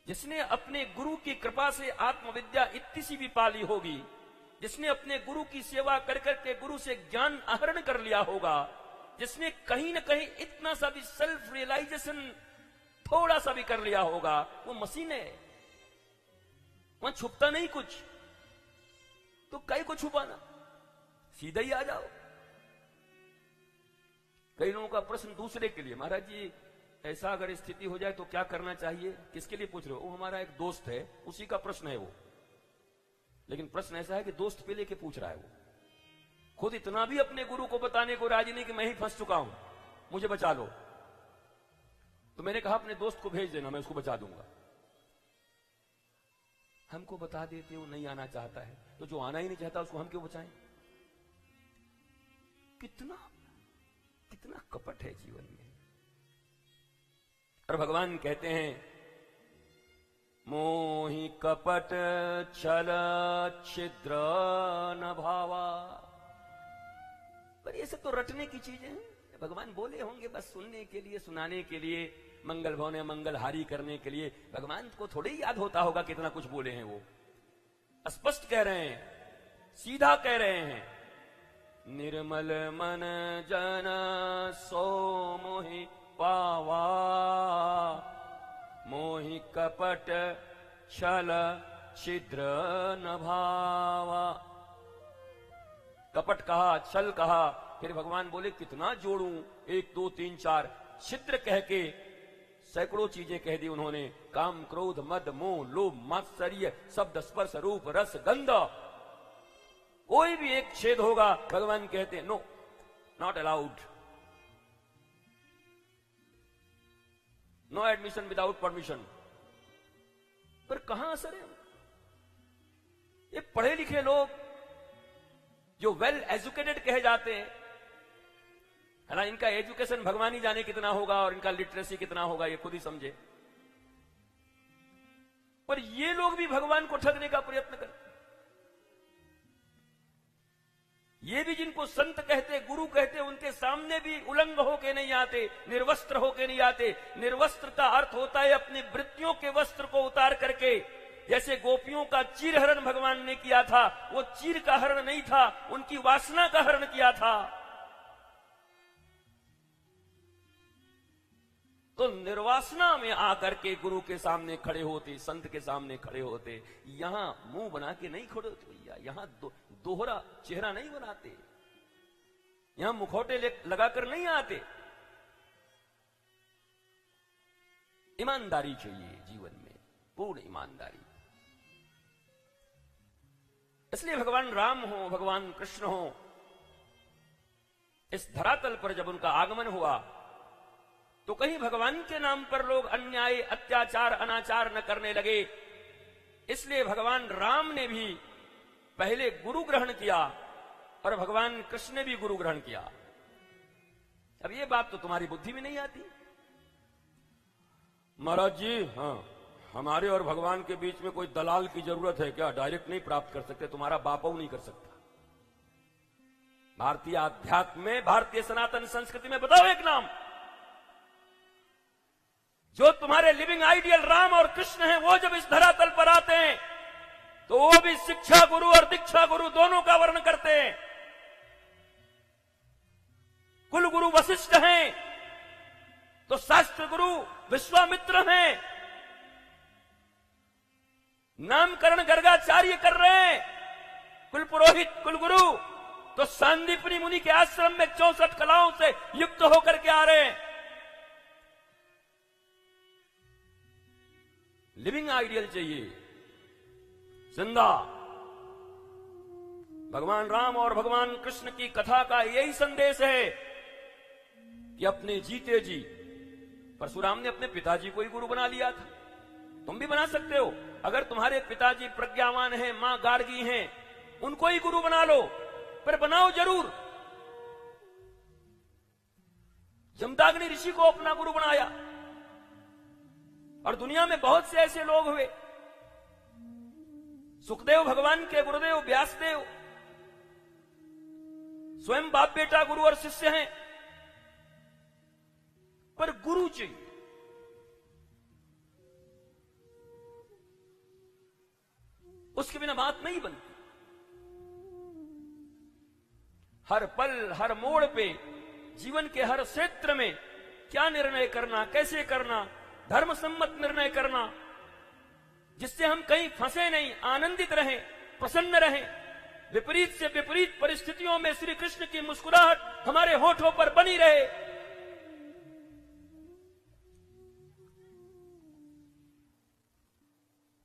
जिसने अपने गुरु की कृपा से आत्मविद्या इतनी सी भी पाली होगी, जिसने अपने गुरु की सेवा कर करके गुरु से ज्ञान आहरण कर लिया होगा, जिसने कहीं ना कहीं इतना सा भी सेल्फ रियलाइजेशन थोड़ा सा भी कर लिया होगा, वो मशीन है। वहां छुपता नहीं कुछ, तो कई को छुपाना, सीधा ही आ जाओ। कई लोगों का प्रश्न दूसरे के लिए, महाराज जी ऐसा अगर स्थिति हो जाए तो क्या करना चाहिए? किसके लिए पूछ रहे हो? वो हमारा एक दोस्त है, उसी का प्रश्न है वो। लेकिन प्रश्न ऐसा है कि दोस्त पे लेके पूछ रहा है वो, खुद इतना भी अपने गुरु को बताने को राजी नहीं कि मैं ही फंस चुका हूं, मुझे बचा लो। तो मैंने कहा अपने दोस्त को भेज देना, मैं उसको बचा दूंगा। हमको बता देते वो नहीं आना चाहता है, तो जो आना ही नहीं चाहता उसको हम क्यों बचाएं? कितना कितना कपट है जीवन में। और भगवान कहते हैं मोहि कपट छल छिद्र न भावा। पर ये सब तो रटने की चीजें हैं। भगवान बोले होंगे बस सुनने के लिए, सुनाने के लिए, मंगल भवन मंगलहारी करने के लिए। भगवान को थोड़ी याद होता होगा कितना कुछ बोले हैं। वो स्पष्ट कह रहे हैं, सीधा कह रहे हैं, निर्मल मन जन सो मोहि पावा, मोहि कपट छल छिद्र न भावा। कपट कहा, छल कहा, फिर भगवान बोले कितना जोड़ूं, 1 2 3 4 छिद्र कह के सैकड़ों चीजें कह दी उन्होंने। काम क्रोध मद मोह लोभ मात्सर्य शब्द स्पर्श रूप रस गंध, कोई भी एक छेद होगा भगवान कहते हैं no, not allowed, no admission without permission. पर कहां असर है? ये पढ़े लिखे लोग जो वेल एजुकेटेड कहे जाते हैं, है ना, इनका एजुकेशन भगवान ही जाने कितना होगा और इनका लिटरेसी कितना होगा, ये खुद ही समझे। पर ये लोग भी भगवान को ठगने का प्रयत्न करते। ये भी जिनको संत कहते, गुरु कहते, उनके सामने भी उलंग होके नहीं आते, निर्वस्त्र होके नहीं आते। निर्वस्त्र का अर्थ होता है अपनी वृत्तियों के वस्त्र को उतार करके। जैसे गोपियों का चीर हरण भगवान ने किया था, वो चीर का हरण नहीं था, उनकी वासना का हरण किया था। तो निर्वासना में आकर के गुरु के सामने खड़े होते, संत के सामने खड़े होते। यहां मुंह बना के नहीं खड़े होते भैया, यहां दोहरा चेहरा नहीं बनाते, यहां मुखौटे लगाकर नहीं आते। ईमानदारी चाहिए जीवन में, पूर्ण ईमानदारी। इसलिए भगवान राम हो, भगवान कृष्ण हो, इस धरातल पर जब उनका आगमन हुआ तो कहीं भगवान के नाम पर लोग अन्याय अत्याचार अनाचार न करने लगे। इसलिए भगवान राम ने भी पहले गुरु ग्रहण किया और भगवान कृष्ण ने भी गुरु ग्रहण किया। अब ये बात तो तुम्हारी बुद्धि में नहीं आती। महाराज जी, हाँ, हमारे और भगवान के बीच में कोई दलाल की जरूरत है क्या? डायरेक्ट नहीं प्राप्त कर सकते, तुम्हारा बापऊ नहीं कर सकता। भारतीय अध्यात्म में, भारतीय सनातन संस्कृति में बताओ एक नाम जो तुम्हारे लिविंग आइडियल राम और कृष्ण हैं, वो जब इस धरातल पर आते हैं तो वो भी शिक्षा गुरु और दीक्षा गुरु दोनों का वर्ण करते हैं। कुल गुरु वशिष्ठ हैं तो शास्त्र गुरु विश्वामित्र हैं। नामकरण गर्गाचार्य कर रहे हैं, कुल पुरोहित कुल गुरु तो सांदीपनी मुनि के आश्रम में 64 कलाओं से युक्त होकर के आ रहे हैं। लिविंग आइडियल चाहिए जिंदा। भगवान राम और भगवान कृष्ण की कथा का यही संदेश है कि अपने जीते जी, परशुराम ने अपने पिताजी को ही गुरु बना लिया था, तुम भी बना सकते हो। अगर तुम्हारे पिताजी प्रज्ञावान हैं, मां गार्गी हैं, उनको ही गुरु बना लो, पर बनाओ जरूर। जमदाग्नि ऋषि को अपना गुरु बनाया और दुनिया में बहुत से ऐसे लोग हुए। सुखदेव भगवान के गुरुदेव व्यासदेव स्वयं बाप बेटा गुरु और शिष्य हैं, पर गुरु चाहिए। उसके बिना बात नहीं बनती। हर पल हर मोड़ पे जीवन के हर क्षेत्र में क्या निर्णय करना, कैसे करना, धर्म सम्मत निर्णय करना जिससे हम कहीं फंसे नहीं, आनंदित रहें, प्रसन्न रहें। विपरीत से विपरीत परिस्थितियों में श्री कृष्ण की मुस्कुराहट हमारे होठों पर बनी रहे।